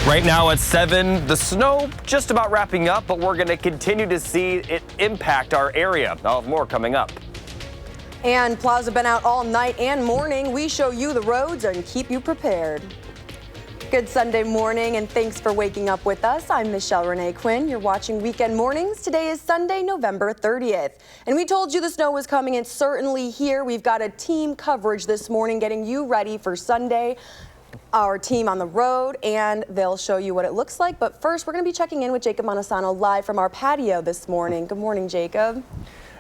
Right now at 7, the snow just about wrapping up, but we're going to continue to see it impact our area. I'll have more coming up. And plows have been out all night and morning. We show you the roads and keep you prepared. Good Sunday morning, and thanks for waking up with us. I'm Michelle Renee Quinn. You're watching Weekend Mornings. Today is Sunday, November 30th. And we told you the snow was coming. It's certainly here. We've got a team coverage this morning getting you ready for Sunday. Our team on the road, and they'll show you what it looks like. But first, we're going to be checking in with Jacob Montesano live from our patio this morning. Good morning, Jacob.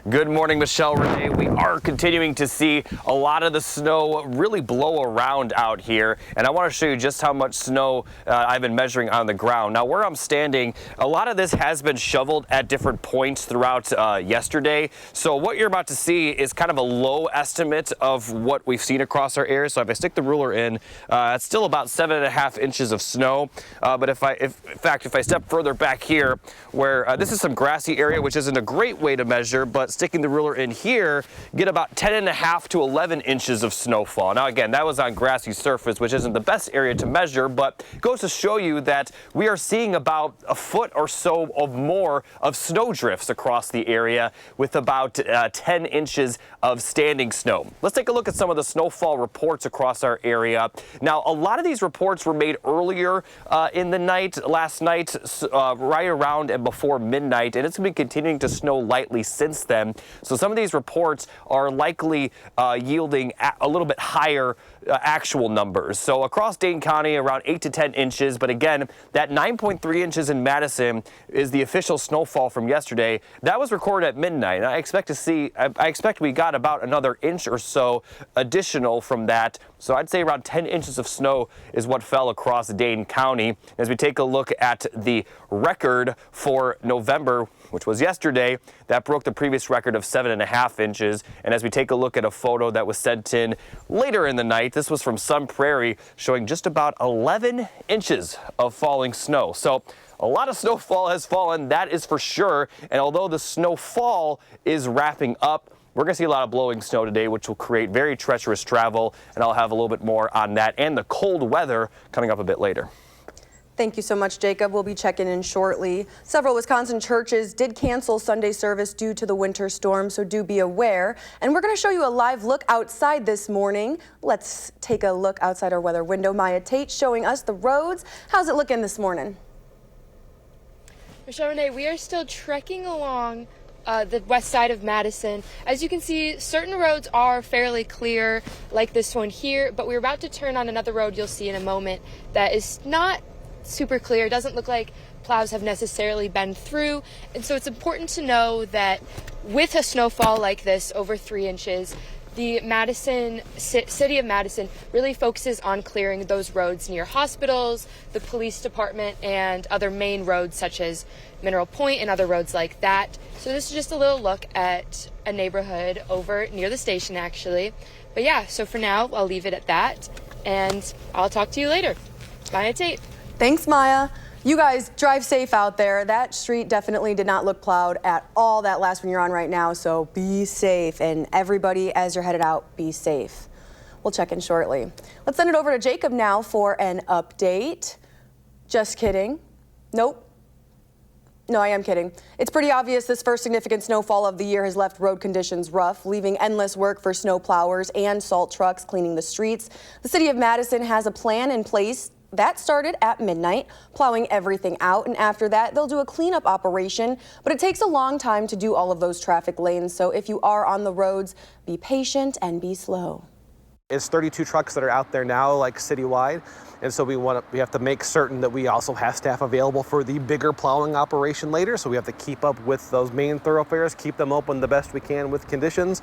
Good morning, Michelle Renee. We are continuing to see a lot of the snow really blow around out here, and I want to show you just how much snow I've been measuring on the ground. Now, where I'm standing, a lot of this has been shoveled at different points throughout yesterday. So what you're about to see is kind of a low estimate of what we've seen across our area. So if I stick the ruler in, it's still about 7.5 inches of snow. But if I step further back here, where this is some grassy area, which isn't a great way to measure, but sticking the ruler in here, get about 10.5 to 11 inches of snowfall. Now again, that was on grassy surface, which isn't the best area to measure, but it goes to show you that we are seeing about a foot or so of more of snow drifts across the area, with about 10 inches of standing snow. Let's take a look at some of the snowfall reports across our area. Now, a lot of these reports were made earlier in the night, last night, right around and before midnight, and it's going to be continuing to snow lightly since then. So some of these reports are likely yielding a little bit higher actual numbers. So across Dane County, around 8 to 10 inches. But again, that 9.3 inches in Madison is the official snowfall from yesterday. That was recorded at midnight. And I expect we got about another inch or so additional from that. So I'd say around 10 inches of snow is what fell across Dane County. As we take a look at the record for November, which was yesterday, that broke the previous record of 7.5 inches. And as we take a look at a photo that was sent in later in the night, this was from Sun Prairie, showing just about 11 inches of falling snow. So a lot of snowfall has fallen, that is for sure. And although the snowfall is wrapping up, we're going to see a lot of blowing snow today, which will create very treacherous travel. And I'll have a little bit more on that and the cold weather coming up a bit later. Thank you so much, Jacob. We'll be checking in shortly. Several Wisconsin churches did cancel Sunday service due to the winter storm, so do be aware. And we're going to show you a live look outside this morning. Let's take a look outside our weather window. Maya Tate showing us the roads. How's it looking this morning? Michelle Renee, we are still trekking along the west side of Madison. As you can see, certain roads are fairly clear, like this one here, but we're about to turn on another road you'll see in a moment that is not super clear. It doesn't look like plows have necessarily been through, and so it's important to know that with a snowfall like this, over 3 inches, the city of Madison really focuses on clearing those roads near hospitals, the police department, and other main roads such as Mineral Point and other roads like that. So this is just a little look at a neighborhood over near the station, actually. But yeah, so for now, I'll leave it at that, and I'll talk to you later. Bye, Tate. Thanks, Maya. You guys drive safe out there. That street definitely did not look plowed at all, that last one you're on right now, so be safe. And everybody, as you're headed out, be safe. We'll check in shortly. Let's send it over to Jacob now for an update. Just kidding. Nope. No, I am kidding. It's pretty obvious this first significant snowfall of the year has left road conditions rough, leaving endless work for snow plowers and salt trucks cleaning the streets. The city of Madison has a plan in place that started at midnight, plowing everything out, and after that, they'll do a cleanup operation, but it takes a long time to do all of those traffic lanes, so if you are on the roads, be patient and be slow. It's 32 trucks that are out there now, like citywide, and so we have to make certain that we also have staff available for the bigger plowing operation later, so we have to keep up with those main thoroughfares, keep them open the best we can with conditions.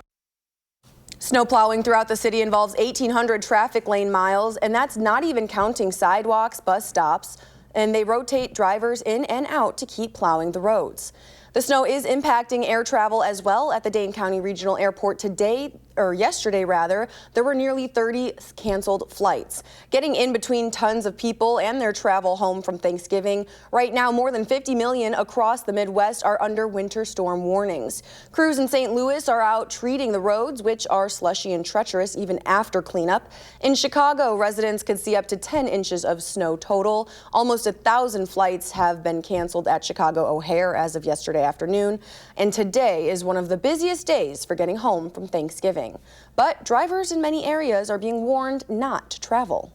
Snow plowing throughout the city involves 1,800 traffic lane miles, and that's not even counting sidewalks, bus stops, and they rotate drivers in and out to keep plowing the roads. The snow is impacting air travel as well at the Dane County Regional Airport today. yesterday rather, there were nearly 30 canceled flights. Getting in between tons of people and their travel home from Thanksgiving. Right now, more than 50 million across the Midwest are under winter storm warnings. Crews in St. Louis are out treating the roads, which are slushy and treacherous even after cleanup. In Chicago, residents could see up to 10 inches of snow total. Almost 1,000 flights have been canceled at Chicago O'Hare as of yesterday afternoon. And today is one of the busiest days for getting home from Thanksgiving. But drivers in many areas are being warned not to travel.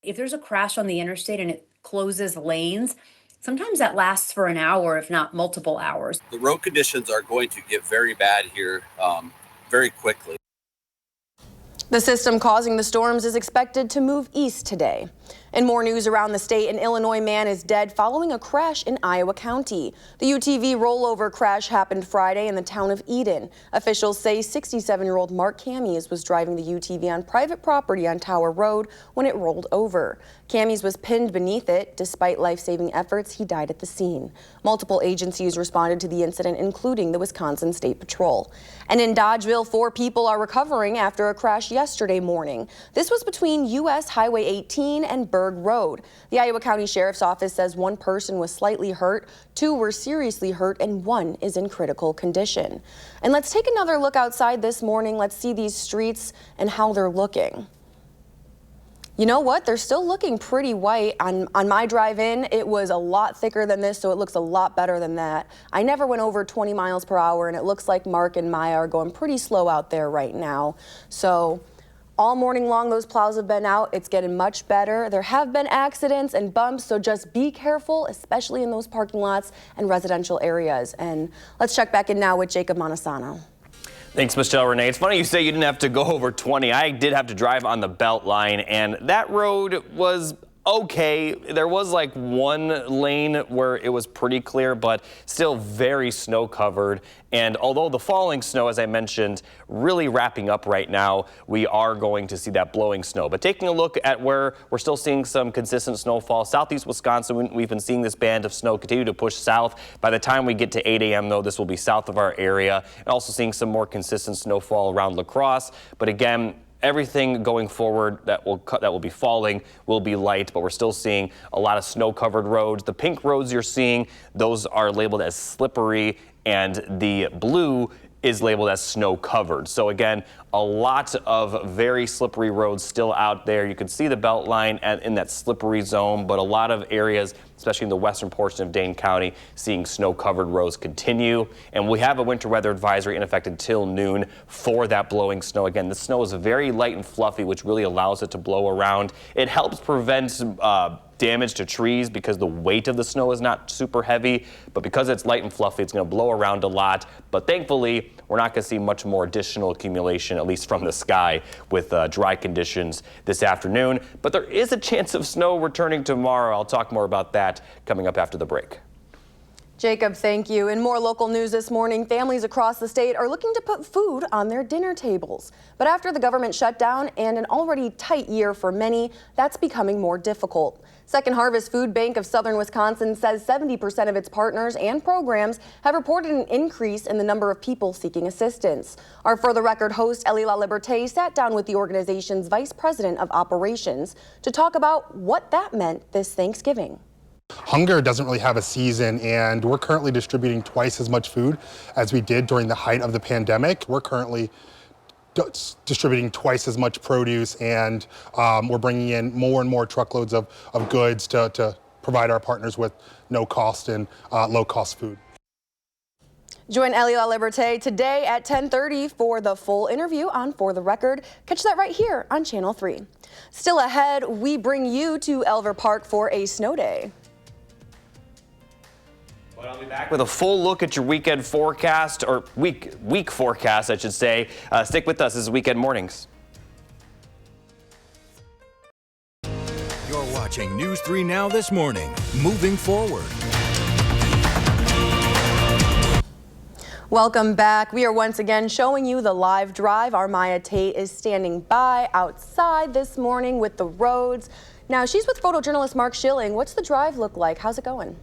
If there's a crash on the interstate and it closes lanes, sometimes that lasts for an hour, if not multiple hours. The road conditions are going to get very bad here very quickly. The system causing the storms is expected to move east today. In more news around the state, an Illinois man is dead following a crash in Iowa County. The UTV rollover crash happened Friday in the town of Eden. Officials say 67-year-old Mark Camies was driving the UTV on private property on Tower Road when it rolled over. Camies was pinned beneath it. Despite life-saving efforts, he died at the scene. Multiple agencies responded to the incident, including the Wisconsin State Patrol. And in Dodgeville, 4 people are recovering after a crash yesterday morning. This was between U.S. Highway 18 and Berg Road. The Iowa County Sheriff's Office says 1 person was slightly hurt, 2 were seriously hurt, and 1 is in critical condition. And let's take another look outside this morning. Let's see these streets and how they're looking. You know what? They're still looking pretty white. On my drive in, it was a lot thicker than this, so it looks a lot better than that. I never went over 20 miles per hour, and it looks like Mark and Maya are going pretty slow out there right now. So all morning long, those plows have been out. It's getting much better. There have been accidents and bumps, so just be careful, especially in those parking lots and residential areas. And let's check back in now with Jacob Montesano. Thanks, Michelle Renee. It's funny you say you didn't have to go over 20. I did have to drive on the belt line, and that road was okay. There was like 1 lane where it was pretty clear, but still very snow covered. And although the falling snow, as I mentioned, really wrapping up right now, we are going to see that blowing snow. But taking a look at where we're still seeing some consistent snowfall, southeast Wisconsin, we've been seeing this band of snow continue to push south. By the time we get to 8 a.m., though, this will be south of our area, and also seeing some more consistent snowfall around La Crosse. But again, everything going forward that will be falling will be light, but we're still seeing a lot of snow-covered roads. The pink roads you're seeing, those are labeled as slippery, and the blue is labeled as snow covered. So again, a lot of very slippery roads still out there. You can see the belt line in that slippery zone, but a lot of areas, especially in the western portion of Dane County, seeing snow covered roads continue. And we have a winter weather advisory in effect until noon for that blowing snow. Again, the snow is very light and fluffy, which really allows it to blow around. It helps prevent damage to trees because the weight of the snow is not super heavy, but because it's light and fluffy, it's going to blow around a lot. But thankfully, we're not going to see much more additional accumulation, at least from the sky, with dry conditions this afternoon. But there is a chance of snow returning tomorrow. I'll talk more about that coming up after the break. Jacob, thank you. In more local news this morning, families across the state are looking to put food on their dinner tables. But after the government shutdown and an already tight year for many, that's becoming more difficult. Second Harvest Food Bank of Southern Wisconsin says 70% of its partners and programs have reported an increase in the number of people seeking assistance. Our For the Record host, Ellie LaLiberte, sat down with the organization's Vice President of Operations to talk about what that meant this Thanksgiving. Hunger doesn't really have a season, and we're currently distributing twice as much food as we did during the height of the pandemic. We're currently distributing twice as much produce, and we're bringing in more and more truckloads of goods to provide our partners with no cost and low cost food. Join Ellie LaLiberte today at 10:30 for the full interview on For the Record. Catch that right here on Channel 3. Still ahead, we bring you to Elver Park for a snow day. But I'll be back with a full look at your weekend forecast, or week forecast, I should say. Stick with us. This is Weekend Mornings. You're watching News 3 Now this morning. Moving forward. Welcome back. We are once again showing you the live drive. Our Maya Tate is standing by outside this morning with the roads. Now, she's with photojournalist Mark Schilling. What's the drive look like? How's it going?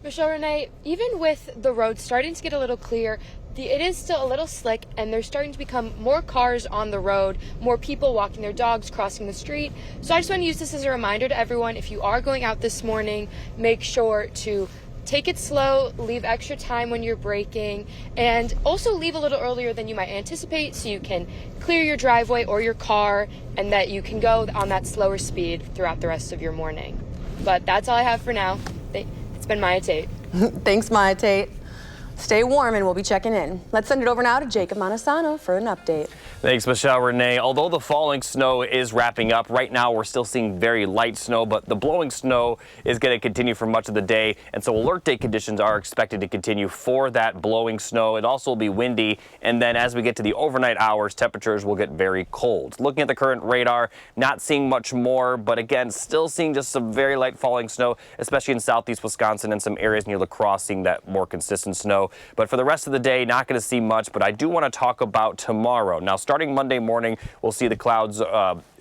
Michelle Renee, even with the roads starting to get a little clear, It is still a little slick, and there's starting to become more cars on the road, more people walking their dogs, crossing the street. So I just want to use this as a reminder to everyone, if you are going out this morning, make sure to take it slow, leave extra time when you're braking, and also leave a little earlier than you might anticipate so you can clear your driveway or your car, and that you can go on that slower speed throughout the rest of your morning. But that's all I have for now. It's been Maya Tate. Thanks, Maya Tate. Stay warm and we'll be checking in. Let's send it over now to Jacob Montesano for an update. Thanks, Michelle Renee. Although the falling snow is wrapping up, right now we're still seeing very light snow, but the blowing snow is going to continue for much of the day. And so alert day conditions are expected to continue for that blowing snow. It also will be windy. And then as we get to the overnight hours, temperatures will get very cold. Looking at the current radar, not seeing much more, but again, still seeing just some very light falling snow, especially in southeast Wisconsin and some areas near La Crosse, seeing that more consistent snow. But for the rest of the day, not going to see much, but I do want to talk about tomorrow. Now, starting Monday morning, we'll see the clouds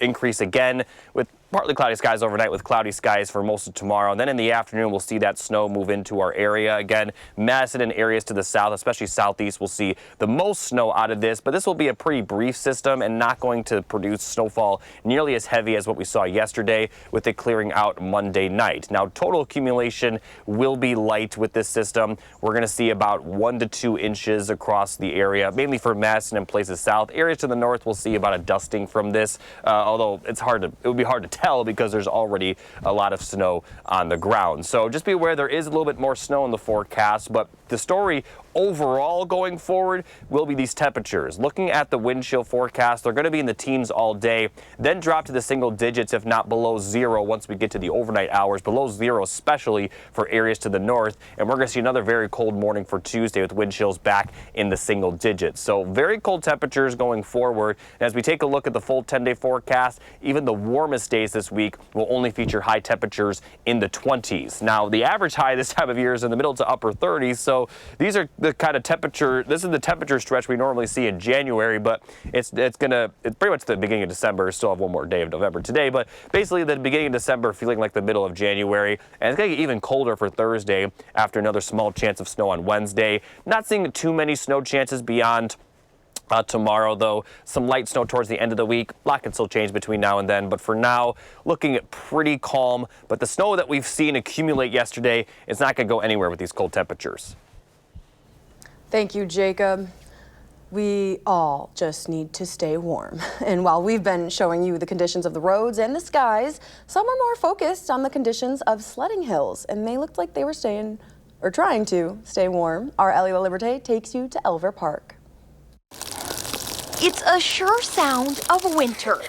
increase again with partly cloudy skies overnight with cloudy skies for most of tomorrow. And then in the afternoon, we'll see that snow move into our area. Again, Madison and areas to the south, especially southeast, will see the most snow out of this. But this will be a pretty brief system and not going to produce snowfall nearly as heavy as what we saw yesterday, with it clearing out Monday night. Now, total accumulation will be light with this system. We're going to see about 1 to 2 inches across the area, mainly for Madison and places south. Areas to the north will see about a dusting from this, although it would be hard to tell because there's already a lot of snow on the ground. So just be aware there is a little bit more snow in the forecast, but the story overall going forward will be these temperatures. Looking at the wind chill forecast, they're going to be in the teens all day, then drop to the single digits, if not below 0 once we get to the overnight hours, below 0 especially for areas to the north. And we're going to see another very cold morning for Tuesday with wind chills back in the single digits. So very cold temperatures going forward. And as we take a look at the full 10-day forecast, even the warmest days this week will only feature high temperatures in the 20s. Now, the average high this time of year is in the middle to upper 30s, so these are the kind of temperature, this is the temperature stretch we normally see in January, but it's pretty much the beginning of December. Still have one more day of November today, but basically the beginning of December feeling like the middle of January. And it's going to get even colder for Thursday after another small chance of snow on Wednesday. Not seeing too many snow chances beyond tomorrow, though. Some light snow towards the end of the week. A lot can still change between now and then, but for now, looking at pretty calm. But the snow that we've seen accumulate yesterday is not going to go anywhere with these cold temperatures. Thank you, Jacob. We all just need to stay warm. And while we've been showing you the conditions of the roads and the skies, some are more focused on the conditions of sledding hills, and they looked like they were trying to stay warm. Our Ellie La Liberté takes you to Elver Park. It's a sure sound of winter.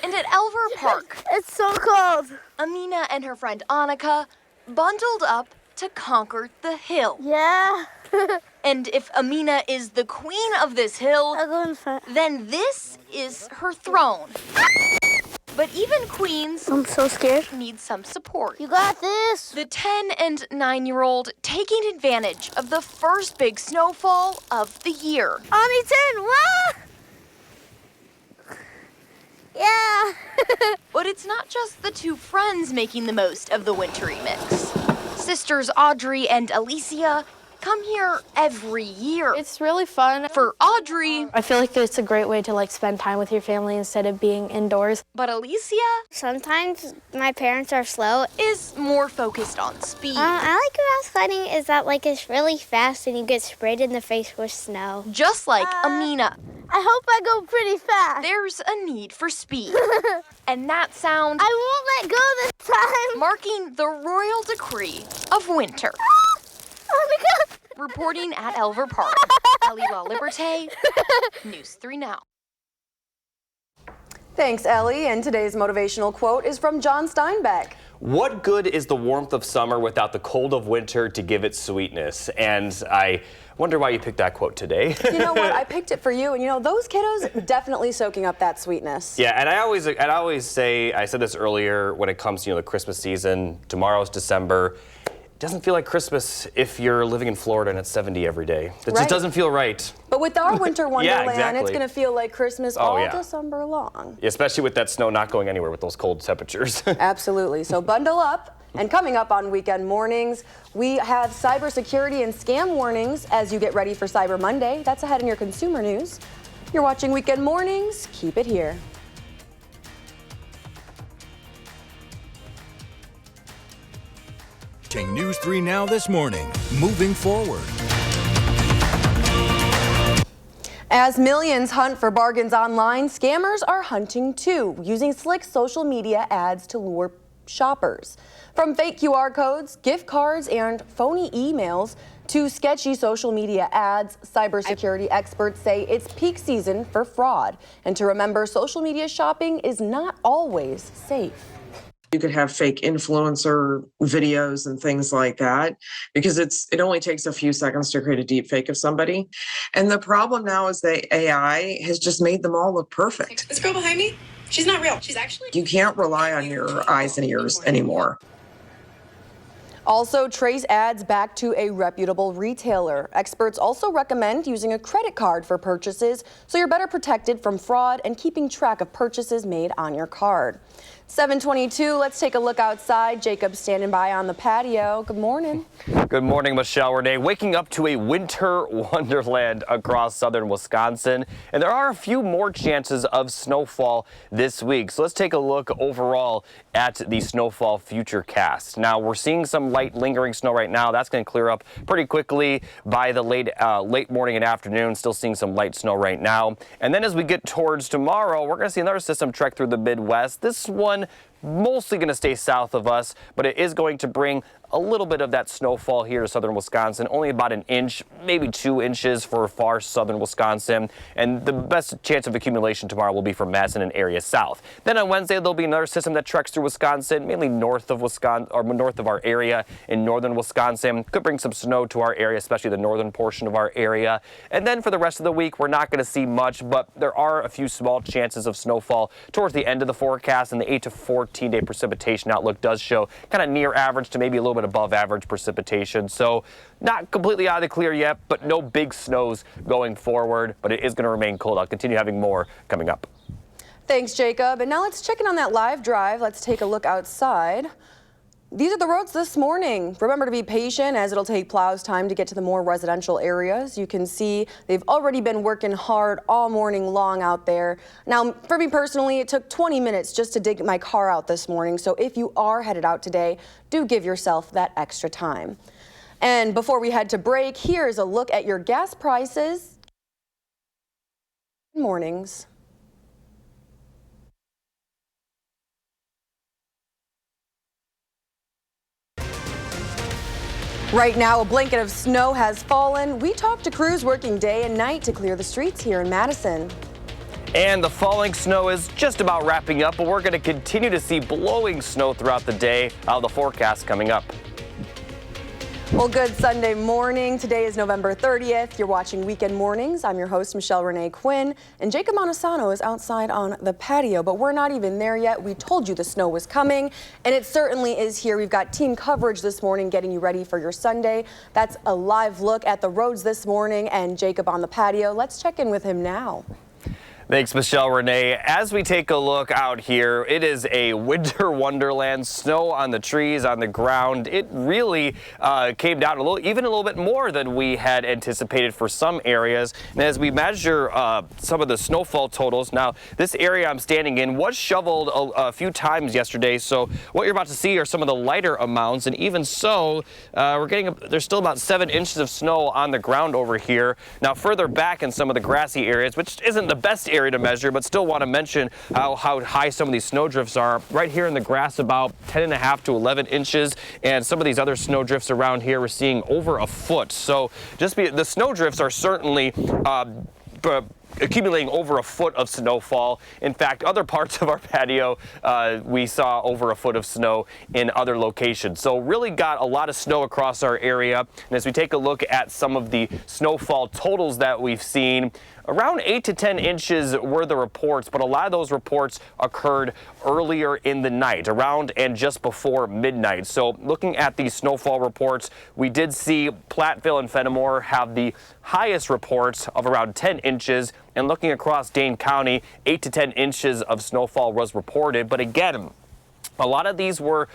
And at Elver Park, it's so cold. Amina and her friend Annika bundled up to conquer the hill. Yeah. And if Amina is the queen of this hill, I'll go in front. then this is her throne. But even queens, I'm so scared, need some support. You got this. The 10 and 9-year-old taking advantage of the first big snowfall of the year. Ani 10, what? Yeah. But it's not just the two friends making the most of the wintry mix. Sisters Audrey and Alicia come here every year. It's really fun. For Audrey, I feel like it's a great way to spend time with your family instead of being indoors. But Alicia Sometimes my parents are slow. is more focused on speed. I like about sledding is that it's really fast and you get sprayed in the face with snow. Just like Amina, I hope I go pretty fast. there's a need for speed. And that sound I won't let go this time. marking the royal decree of winter. Oh my God. Reporting at Elver Park, Ellie La Liberté, News 3 Now. Thanks, Ellie. And today's motivational quote is from John Steinbeck. What good is the warmth of summer without the cold of winter to give it sweetness? And I wonder why you picked that quote today. You know what? I picked it for you, and those kiddos definitely soaking up that sweetness. Yeah, and I always say, I said this earlier, when it comes to the Christmas season, tomorrow's December. It doesn't feel like Christmas if you're living in Florida and it's 70 every day. It just doesn't feel right. But with our winter wonderland, exactly. It's going to feel like Christmas all December long. Especially with that snow not going anywhere with those cold temperatures. Absolutely. So bundle up And coming up on Weekend Mornings, we have cybersecurity and scam warnings as you get ready for Cyber Monday. That's ahead in your consumer news. You're watching Weekend Mornings. Keep it here. News 3 Now this morning, moving forward. As millions hunt for bargains online, scammers are hunting too, using slick social media ads to lure shoppers. From fake QR codes, gift cards, and phony emails to sketchy social media ads, cybersecurity experts say it's peak season for fraud. And to remember, social media shopping is not always safe. You could have fake influencer videos and things like that because it only takes a few seconds to create a deep fake of somebody. And the problem now is that AI has just made them all look perfect. This girl behind me, she's not real. She's actually... You can't rely on your eyes and ears anymore. Also, trace ads back to a reputable retailer. Experts also recommend using a credit card for purchases so you're better protected from fraud and keeping track of purchases made on your card. 7:22, let's take a look outside. Jacob's standing by on the patio. Good morning. Good morning, Michelle Renee. Waking up to a winter wonderland across southern Wisconsin, and there are a few more chances of snowfall this week. So let's take a look overall at the snowfall futurecast. Now, we're seeing some light lingering snow right now. That's going to clear up pretty quickly by the late morning and afternoon. Still seeing some light snow right now. And then as we get towards tomorrow, we're going to see another system trek through the Midwest. This one mostly going to stay south of us, but it is going to bring a little bit of that snowfall here to southern Wisconsin, only about an inch, maybe 2 inches for far southern Wisconsin. And the best chance of accumulation tomorrow will be for Madison and area south. Then on Wednesday, there'll be another system that treks through Wisconsin, mainly north of Wisconsin or north of our area in northern Wisconsin. Could bring some snow to our area, especially the northern portion of our area. And then for the rest of the week, we're not going to see much, but there are a few small chances of snowfall towards the end of the forecast, and the 8 to 14 day precipitation outlook does show kind of near average to maybe a little bit above average precipitation. So not completely out of the clear yet, but no big snows going forward, but it is going to remain cold. I'll continue having more coming up. Thanks, Jacob. And now let's check in on that live drive. Let's take a look outside. These are the roads this morning. Remember to be patient as it'll take plows time to get to the more residential areas. You can see they've already been working hard all morning long out there. Now, for me personally, it took 20 minutes just to dig my car out this morning. So if you are headed out today, do give yourself that extra time. And before we head to break, here's a look at your gas prices. Mornings. Right now, a blanket of snow has fallen. We talked to crews working day and night to clear the streets here in Madison. And the falling snow is just about wrapping up, but we're going to continue to see blowing snow throughout the day. The forecast coming up. Well, good Sunday morning. Today is November 30th. You're watching Weekend Mornings. I'm your host, Michelle Renee Quinn, and Jacob Montesano is outside on the patio, but we're not even there yet. We told you the snow was coming, and it certainly is here. We've got team coverage this morning getting you ready for your Sunday. That's a live look at the roads this morning and Jacob on the patio. Let's check in with him now. Thanks, Michelle Renee. As we take a look out here, it is a winter wonderland. Snow on the trees, on the ground. It really came down even a little bit more than we had anticipated for some areas. And as we measure some of the snowfall totals, now this area I'm standing in was shoveled a few times yesterday. So what you're about to see are some of the lighter amounts. And even so, there's still about 7 inches of snow on the ground over here. Now further back in some of the grassy areas, which isn't the best area to measure, but still want to mention how high some of these snow drifts are. Right here in the grass, about 10.5 to 11 inches, and some of these other snow drifts around here, we're seeing over a foot. So the snow drifts are certainly accumulating over a foot of snowfall. In fact, other parts of our patio, we saw over a foot of snow in other locations. So really got a lot of snow across our area. And as we take a look at some of the snowfall totals that we've seen, around 8 to 10 inches were the reports, but a lot of those reports occurred earlier in the night, around and just before midnight. So looking at the snowfall reports, we did see Platteville and Fenimore have the highest reports of around 10 inches. And looking across Dane County, 8 to 10 inches of snowfall was reported. But again, A lot of these were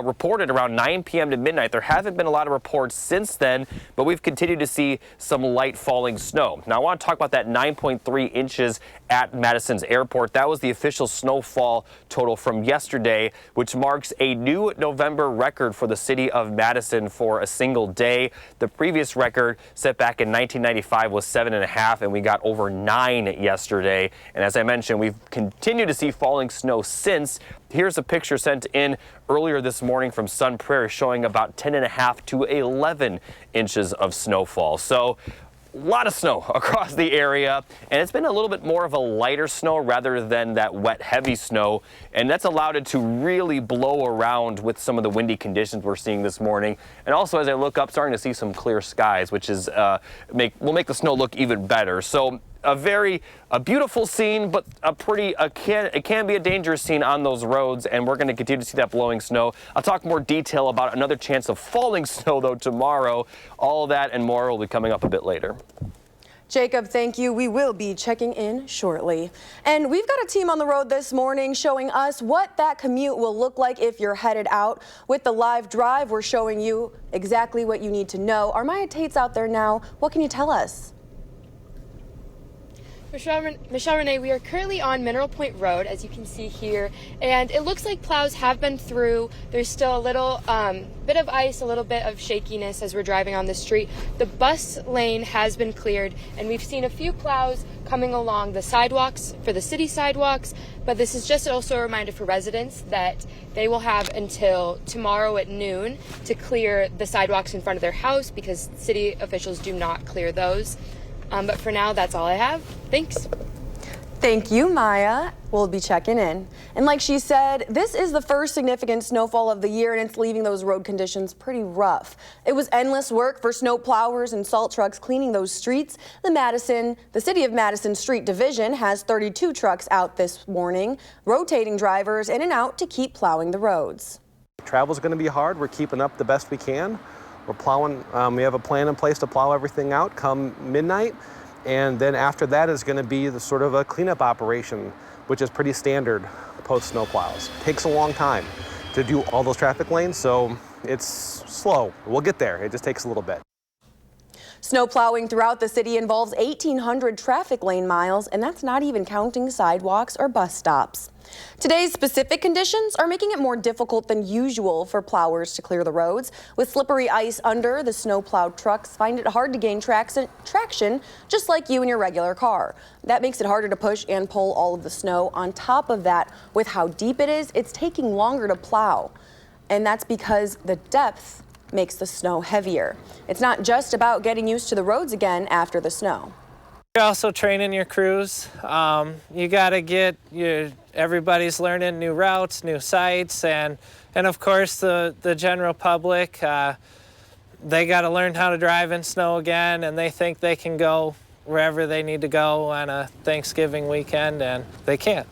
reported around 9 p.m. to midnight. There haven't been a lot of reports since then, but we've continued to see some light falling snow. Now, I want to talk about that 9.3 inches at Madison's airport. That was the official snowfall total from yesterday, which marks a new November record for the city of Madison for a single day. The previous record set back in 1995 was 7.5, and we got over 9 yesterday. And as I mentioned, we've continued to see falling snow since. Here's a picture sent in earlier this morning from Sun Prairie showing about 10.5 to 11 inches of snowfall. So a lot of snow across the area, and it's been a little bit more of a lighter snow rather than that wet, heavy snow, and that's allowed it to really blow around with some of the windy conditions we're seeing this morning. And also, as I look up, starting to see some clear skies, which is will make the snow look even better. So a beautiful scene, but it can be a dangerous scene on those roads, and we're going to continue to see that blowing snow. I'll talk more detail about another chance of falling snow, though, tomorrow. All of that and more will be coming up a bit later. Jacob, thank you. We will be checking in shortly. And we've got a team on the road this morning showing us what that commute will look like if you're headed out. With the live drive, we're showing you exactly what you need to know. Armaya Tate's out there now. What can you tell us? Michelle Renee, we are currently on Mineral Point Road, as you can see here, and it looks like plows have been through. There's still a little bit of ice, a little bit of shakiness as we're driving on the street. The bus lane has been cleared, and we've seen a few plows coming along the sidewalks for the city sidewalks, but this is just also a reminder for residents that they will have until tomorrow at noon to clear the sidewalks in front of their house because city officials do not clear those. But for now, that's all I have. Thanks. Thank you, Maya. We'll be checking in. And like she said, this is the first significant snowfall of the year, and it's leaving those road conditions pretty rough. It was endless work for snow plowers and salt trucks cleaning those streets. The City of Madison Street Division has 32 trucks out this morning, rotating drivers in and out to keep plowing the roads. Travel's going to be hard. We're keeping up the best we can. We're plowing, we have a plan in place to plow everything out come midnight, and then after that is going to be the sort of a cleanup operation, which is pretty standard post snow plows. Takes a long time to do all those traffic lanes, so it's slow. We'll get there. It just takes a little bit. Snow plowing throughout the city involves 1,800 traffic lane miles, and that's not even counting sidewalks or bus stops. Today's specific conditions are making it more difficult than usual for plowers to clear the roads. With slippery ice under, the snow-plowed trucks find it hard to gain traction, just like you in your regular car. That makes it harder to push and pull all of the snow. On top of that, with how deep it is, it's taking longer to plow. And that's because the depth makes the snow heavier. It's not just about getting used to the roads again after the snow. You're also training your crews. You got to get everybody's learning new routes, new sites, and of course the general public. They got to learn how to drive in snow again, and they think they can go wherever they need to go on a Thanksgiving weekend, and they can't.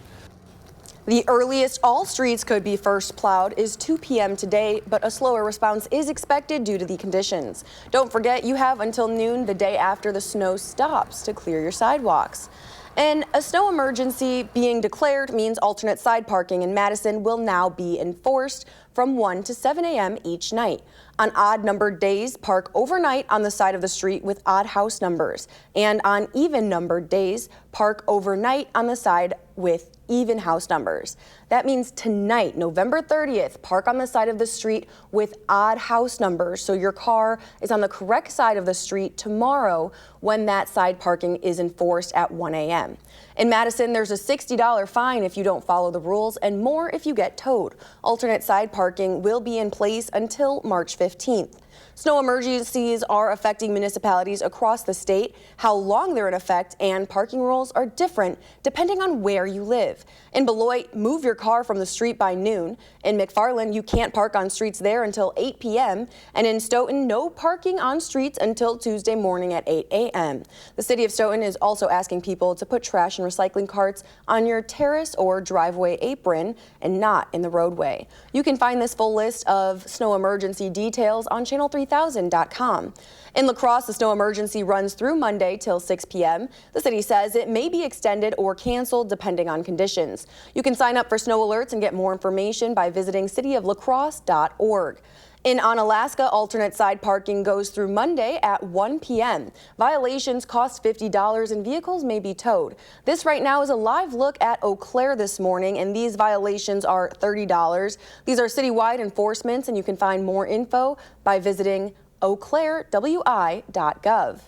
The earliest all streets could be first plowed is 2 p.m. today, but a slower response is expected due to the conditions. Don't forget, you have until noon the day after the snow stops to clear your sidewalks. And a snow emergency being declared means alternate side parking in Madison will now be enforced from 1 to 7 a.m. each night. On odd-numbered days, park overnight on the side of the street with odd house numbers. And on even-numbered days, park overnight on the side with even house numbers. That means tonight, November 30th, park on the side of the street with odd house numbers so your car is on the correct side of the street tomorrow when that side parking is enforced at 1 a.m. In Madison, there's a $60 fine if you don't follow the rules and more if you get towed. Alternate side parking will be in place until March 15th. Snow emergencies are affecting municipalities across the state. How long they're in effect and parking rules are different depending on where you live. In Beloit, move your car from the street by noon. In McFarland, you can't park on streets there until 8 p.m. And in Stoughton, no parking on streets until Tuesday morning at 8 a.m. The city of Stoughton is also asking people to put trash and recycling carts on your terrace or driveway apron and not in the roadway. You can find this full list of snow emergency details on channel3000.com. In La Crosse, the snow emergency runs through Monday till 6 p.m. The city says it may be extended or canceled depending on conditions. You can sign up for snow alerts and get more information by visiting cityoflacrosse.org. In Onalaska, alternate side parking goes through Monday at 1 p.m. Violations cost $50 and vehicles may be towed. This right now is a live look at Eau Claire this morning, and these violations are $30. These are citywide enforcements, and you can find more info by visiting eauclairewi.gov.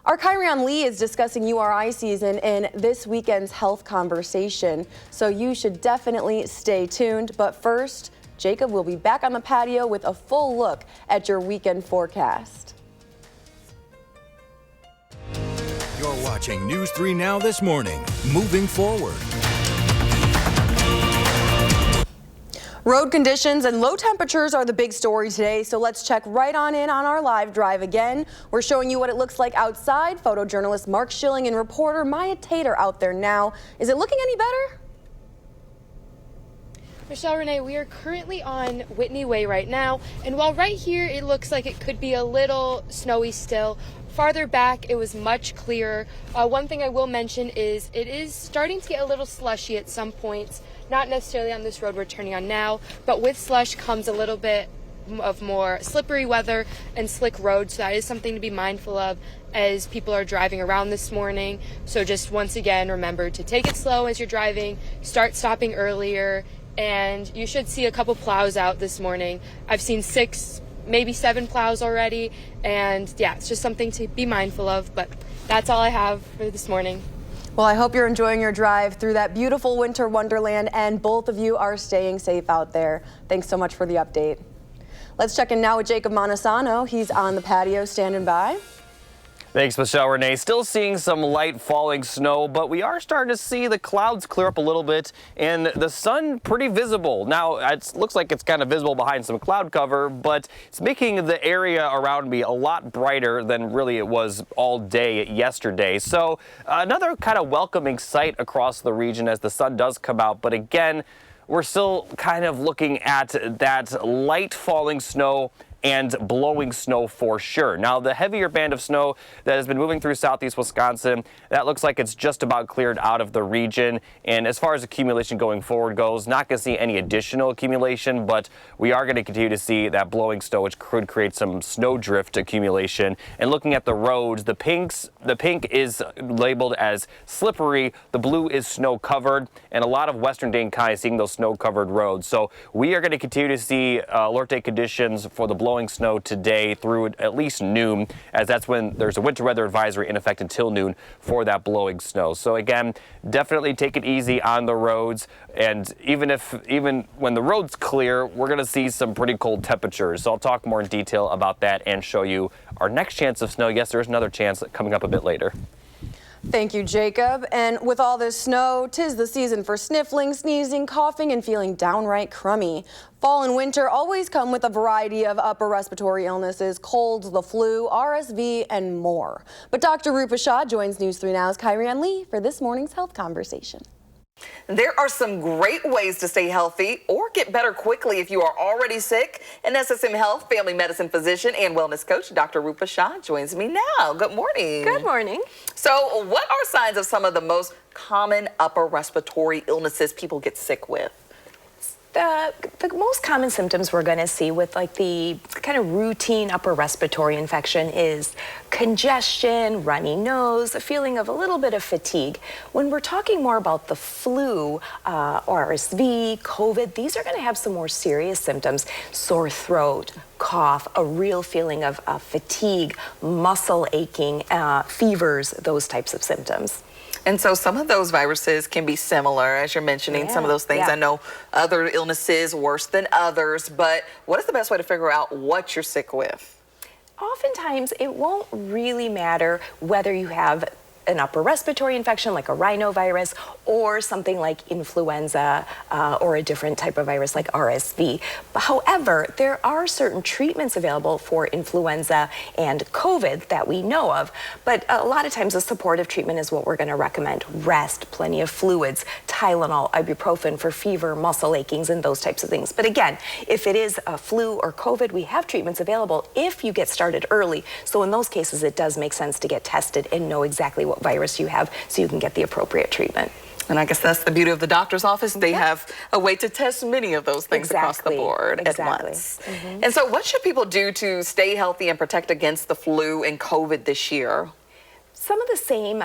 Our Kyrian Lee is discussing URI season in this weekend's health conversation, so you should definitely stay tuned. But first, Jacob will be back on the patio with a full look at your weekend forecast. You're watching News 3 Now this morning. Moving forward. Road conditions and low temperatures are the big story today, so let's check right on in on our live drive again. We're showing you what it looks like outside. Photojournalist Mark Schilling and reporter Maya Tater out there now. Is it looking any better? Michelle Renee, we are currently on Whitney Way right now, and while right here it looks like it could be a little snowy still, farther back it was much clearer. One thing I will mention is it is starting to get a little slushy at some points, not necessarily on this road we're turning on now, but with slush comes a little bit of more slippery weather and slick roads, so that is something to be mindful of as people are driving around this morning. So just once again, remember to take it slow as you're driving, start stopping earlier, and you should see a couple plows out this morning. I've seen 6, maybe 7 plows already, and yeah, it's just something to be mindful of, but that's all I have for this morning. Well, I hope you're enjoying your drive through that beautiful winter wonderland, and both of you are staying safe out there. Thanks so much for the update. Let's check in now with Jacob Montesano. He's on the patio standing by. Thanks, Michelle Renee. Still seeing some light falling snow, but we are starting to see the clouds clear up a little bit and the sun pretty visible. Now, it looks like it's kind of visible behind some cloud cover, but it's making the area around me a lot brighter than really it was all day yesterday. So another kind of welcoming sight across the region as the sun does come out. But again, we're still kind of looking at that light falling snow and blowing snow for sure. Now, the heavier band of snow that has been moving through southeast Wisconsin, that looks like it's just about cleared out of the region. And as far as accumulation going forward goes, not going to see any additional accumulation, but we are going to continue to see that blowing snow, which could create some snow drift accumulation. And looking at the roads, the pink is labeled as slippery, the blue is snow covered, and a lot of western Dane County seeing those snow covered roads. So we are going to continue to see alert day conditions for the blowing snow today through at least noon, as that's when there's a winter weather advisory in effect until noon for that blowing snow. So again, definitely take it easy on the roads, and even when the road's clear, we're going to see some pretty cold temperatures. So I'll talk more in detail about that and show you our next chance of snow. Yes, there is another chance coming up a bit later. Thank you, Jacob. And with all this snow, 'tis the season for sniffling, sneezing, coughing, and feeling downright crummy. Fall and winter always come with a variety of upper respiratory illnesses, colds, the flu, RSV, and more. But Dr. Rupa Shah joins News 3 Now's Kyrian Lee for this morning's health conversation. There are some great ways to stay healthy or get better quickly if you are already sick. An SSM Health family medicine physician and wellness coach, Dr. Rupa Shah, joins me now. Good morning. Good morning. So what are signs of some of the most common upper respiratory illnesses people get sick with? The most common symptoms we're going to see with like the kind of routine upper respiratory infection is congestion, runny nose, a feeling of a little bit of fatigue. When we're talking more about the flu, RSV, COVID, these are going to have some more serious symptoms: sore throat, cough, a real feeling of fatigue, muscle aching, fevers, those types of symptoms. And so some of those viruses can be similar, as you're mentioning, some of those things. I know other illnesses worse than others, but what is the best way to figure out what you're sick with? Oftentimes, it won't really matter whether you have an upper respiratory infection like a rhinovirus or something like influenza or a different type of virus like RSV. However, there are certain treatments available for influenza and COVID that we know of, but a lot of times a supportive treatment is what we're going to recommend. Rest, plenty of fluids, Tylenol, ibuprofen for fever, muscle achings, and those types of things. But again, if it is a flu or COVID, we have treatments available if you get started early. So in those cases, it does make sense to get tested and know exactly what virus you have so you can get the appropriate treatment. And I guess that's the beauty of the doctor's office. They have a way to test many of those things across the board at once. And so what should people do to stay healthy and protect against the flu and COVID this year? Some of the same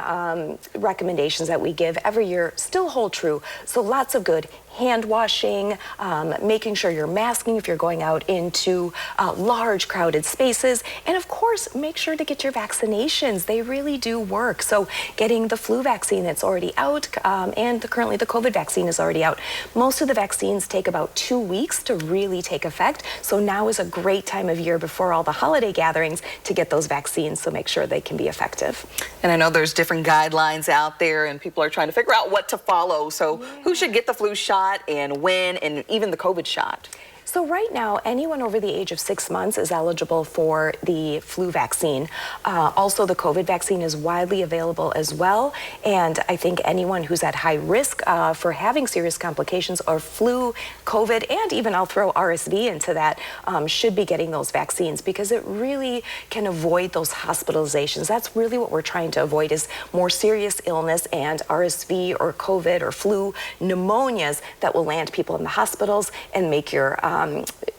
recommendations that we give every year still hold true. So lots of good hand washing, making sure you're masking if you're going out into large crowded spaces, and of course make sure to get your vaccinations. They really do work. So getting the flu vaccine that's already out, and currently the COVID vaccine is already out. Most of the vaccines take about 2 weeks to really take effect, so now is a great time of year before all the holiday gatherings to get those vaccines, so make sure they can be effective. And I know there's different guidelines out there and people are trying to figure out what to follow. So who should get the flu shot and when, and even the COVID shot? So right now, anyone over the age of 6 months is eligible for the flu vaccine. Also, the COVID vaccine is widely available as well. And I think anyone who's at high risk for having serious complications or flu, COVID, and even I'll throw RSV into that, should be getting those vaccines because it really can avoid those hospitalizations. That's really what we're trying to avoid is more serious illness and RSV or COVID or flu pneumonias that will land people in the hospitals and make your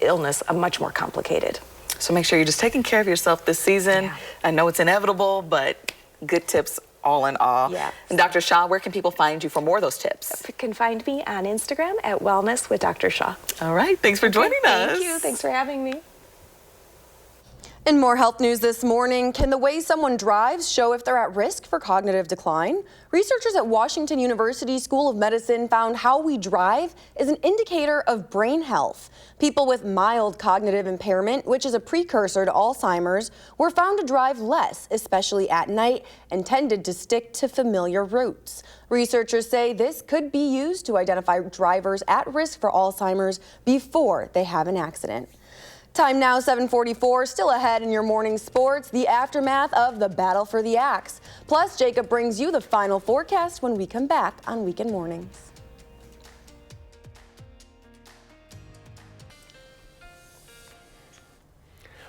illness much more complicated. So make sure you're just taking care of yourself this season. Yeah. I know it's inevitable, but good tips all in all. Yeah. And Dr. Shaw, where can people find you for more of those tips? You can find me on Instagram at Wellness with Dr. Shaw. All right. Thanks for joining us. Thank you. Thanks for having me. In more health news this morning, can the way someone drives show if they're at risk for cognitive decline? Researchers at Washington University School of Medicine found how we drive is an indicator of brain health. People with mild cognitive impairment, which is a precursor to Alzheimer's, were found to drive less, especially at night, and tended to stick to familiar routes. Researchers say this could be used to identify drivers at risk for Alzheimer's before they have an accident. Time now 7:44, still ahead in your morning sports, the aftermath of the battle for the axe. Plus, Jacob brings you the final forecast when we come back on Weekend Mornings.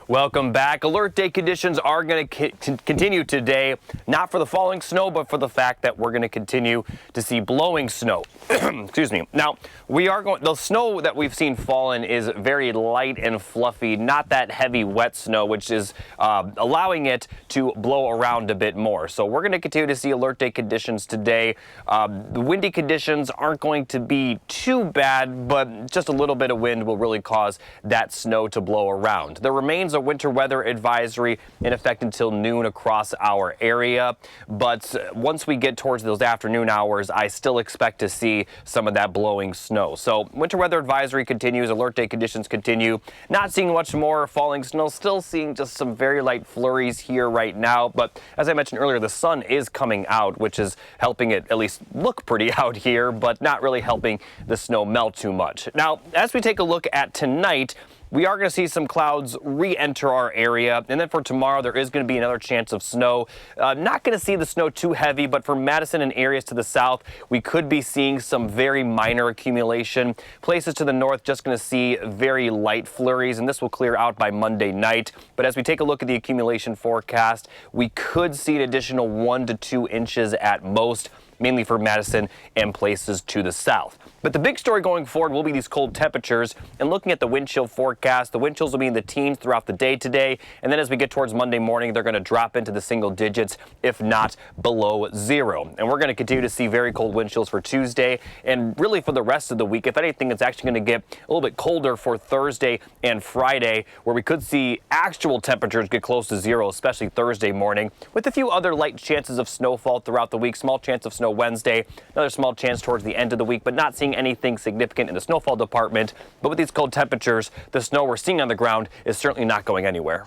Welcome back. Alert day conditions are going to continue today, not for the falling snow, but for the fact that we're going to continue to see blowing snow. Excuse me. Now, the snow that we've seen fallen is very light and fluffy, not that heavy wet snow, which is allowing it to blow around a bit more. So we're going to continue to see alert day conditions today. The windy conditions aren't going to be too bad, but just a little bit of wind will really cause that snow to blow around. There remains a winter weather advisory in effect until noon across our area, but once we get towards those afternoon hours, I still expect to see some of that blowing snow. So winter weather advisory continues, alert day conditions continue. Not seeing much more falling snow, still seeing just some very light flurries here right now, but as I mentioned earlier, the sun is coming out, which is helping it at least look pretty out here, but not really helping the snow melt too much. Now, as we take a look at tonight, we are going to see some clouds re-enter our area, and then for tomorrow there is going to be another chance of snow. Not going to see the snow too heavy, but for Madison and areas to the south, we could be seeing some very minor accumulation. Places to the north just going to see very light flurries, and this will clear out by Monday night. But as we take a look at the accumulation forecast, we could see an additional 1 to 2 inches at most, mainly for Madison and places to the south. But the big story going forward will be these cold temperatures, and looking at the wind chill forecast, the wind chills will be in the teens throughout the day today, and then as we get towards Monday morning, they're going to drop into the single digits, if not below zero. And we're going to continue to see very cold wind chills for Tuesday, and really for the rest of the week. If anything, it's actually going to get a little bit colder for Thursday and Friday, where we could see actual temperatures get close to zero, especially Thursday morning, with a few other light chances of snowfall throughout the week. Small chance of snow Wednesday, another small chance towards the end of the week, but not seeing anything significant in the snowfall department. But with these cold temperatures, the snow we're seeing on the ground is certainly not going anywhere.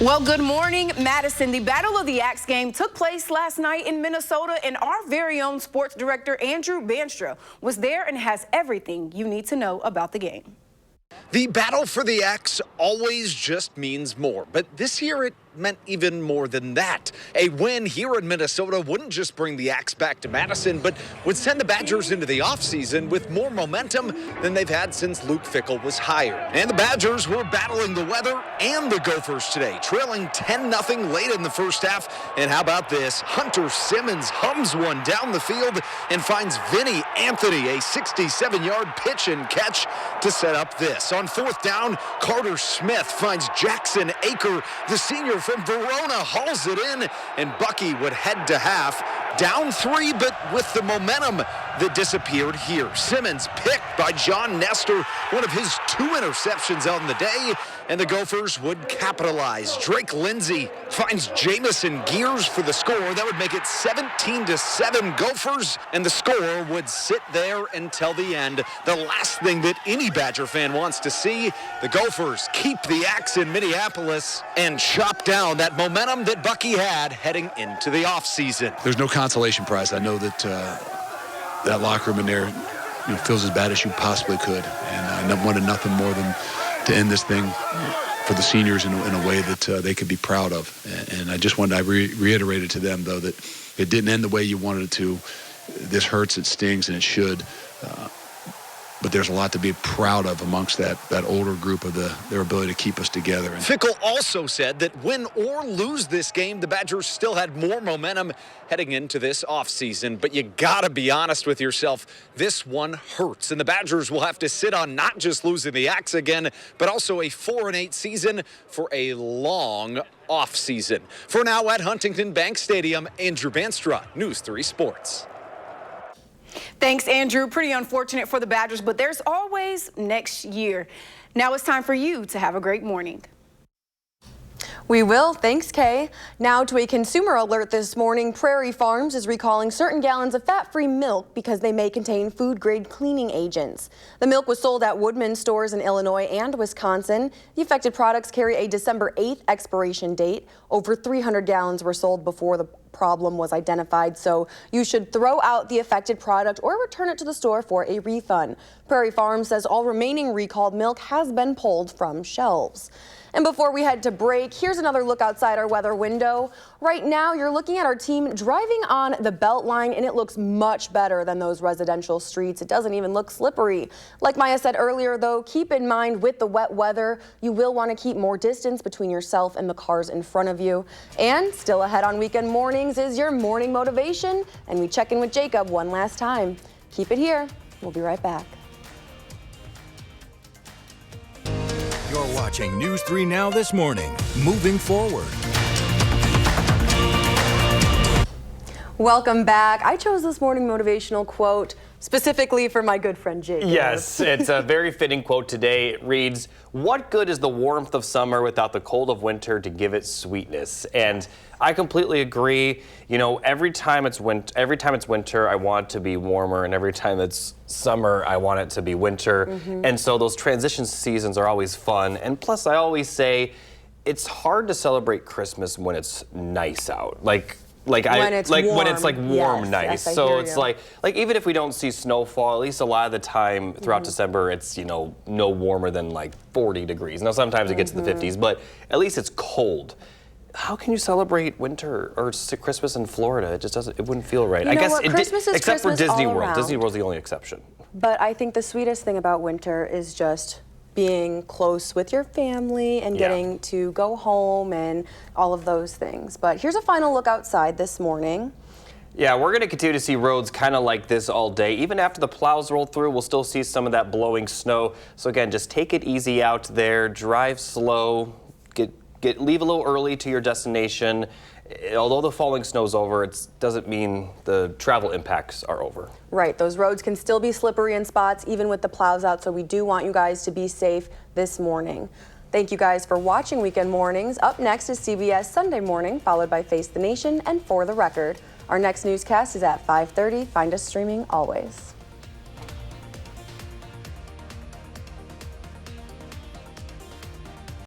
Well, good morning, Madison. The Battle of the Axe game took place last night in Minnesota, and our very own sports director, Andrew Banstra, was there and has everything you need to know about the game. The battle for the axe always just means more, but this year it meant even more than that. A win here in Minnesota wouldn't just bring the Axe back to Madison, but would send the Badgers into the offseason with more momentum than they've had since Luke Fickell was hired. And the Badgers were battling the weather and the Gophers today, trailing 10-0 late in the first half. And how about this? Hunter Simmons hums one down the field and finds Vinny Anthony a 67-yard pitch and catch to set up this. On fourth down, Carter Smith finds Jackson Aker, the senior from Verona, hauls it in, and Bucky would head to half. Down 3, but with the momentum that disappeared here. Simmons picked by John Nestor, one of his 2 interceptions on the day, and the Gophers would capitalize. Drake Lindsay finds Jamison Gears for the score. That would make it 17-7 Gophers, and the score would sit there until the end. The last thing that any Badger fan wants to see, the Gophers keep the Axe in Minneapolis and chop down that momentum that Bucky had heading into the offseason. There's no consolation prize. I know that that locker room in there feels as bad as you possibly could, and I wanted nothing more than to end this thing for the seniors in a way that they could be proud of. And I just wanted to reiterate it to them, though, that it didn't end the way you wanted it to. This hurts, it stings, and it should. But there's a lot to be proud of amongst that older group of their ability to keep us together. Fickell also said that win or lose this game, the Badgers still had more momentum heading into this offseason. But you gotta be honest with yourself, this one hurts. And the Badgers will have to sit on not just losing the Axe again, but also a 4-8 season for a long offseason. For now at Huntington Bank Stadium, Andrew Banstra, News 3 Sports. Thanks, Andrew. Pretty unfortunate for the Badgers, but there's always next year. Now it's time for you to have a great morning. We will. Thanks, Kay. Now to a consumer alert this morning. Prairie Farms is recalling certain gallons of fat-free milk because they may contain food-grade cleaning agents. The milk was sold at Woodman stores in Illinois and Wisconsin. The affected products carry a December 8th expiration date. Over 300 gallons were sold before the problem was identified, so you should throw out the affected product or return it to the store for a refund. Prairie Farms says all remaining recalled milk has been pulled from shelves. And before we head to break, here's another look outside our weather window. Right now, you're looking at our team driving on the Beltline, and it looks much better than those residential streets. It doesn't even look slippery. Like Maya said earlier, though, keep in mind with the wet weather, you will want to keep more distance between yourself and the cars in front of you. And still ahead on weekend mornings is your morning motivation, and we check in with Jacob one last time. Keep it here. We'll be right back. You're watching News 3 Now this morning. Moving forward. Welcome back. I chose this morning motivational quote specifically for my good friend Jacob. Yes, it's a very fitting quote today. It reads, "What good is the warmth of summer without the cold of winter to give it sweetness?" And I completely agree. You know, every time it's winter, I want it to be warmer, and every time it's summer, I want it to be winter. And so those transition seasons are always fun. And plus, I always say it's hard to celebrate Christmas when it's nice out. When it's warm, nice. Yes, so it's like even if we don't see snowfall, at least a lot of the time throughout December, it's no warmer than like 40 degrees. Now sometimes it gets to the 50s, but at least it's cold. How can you celebrate winter or Christmas in Florida? It just doesn't. It wouldn't feel right. I guess Christmas is except Christmas for Disney all World. around. Disney World's the only exception. But I think the sweetest thing about winter is just being close with your family and getting to go home and all of those things. But here's a final look outside this morning. Yeah, we're going to continue to see roads kind of like this all day. Even after the plows roll through, we'll still see some of that blowing snow. So again, just take it easy out there, drive slow, leave a little early to your destination. Although the falling snow's over, it doesn't mean the travel impacts are over. Right, those roads can still be slippery in spots even with the plows out, so we do want you guys to be safe this morning. Thank you guys for watching Weekend Mornings. Up next is CBS Sunday Morning, followed by Face the Nation and For the Record. Our next newscast is at 5:30. Find us streaming always.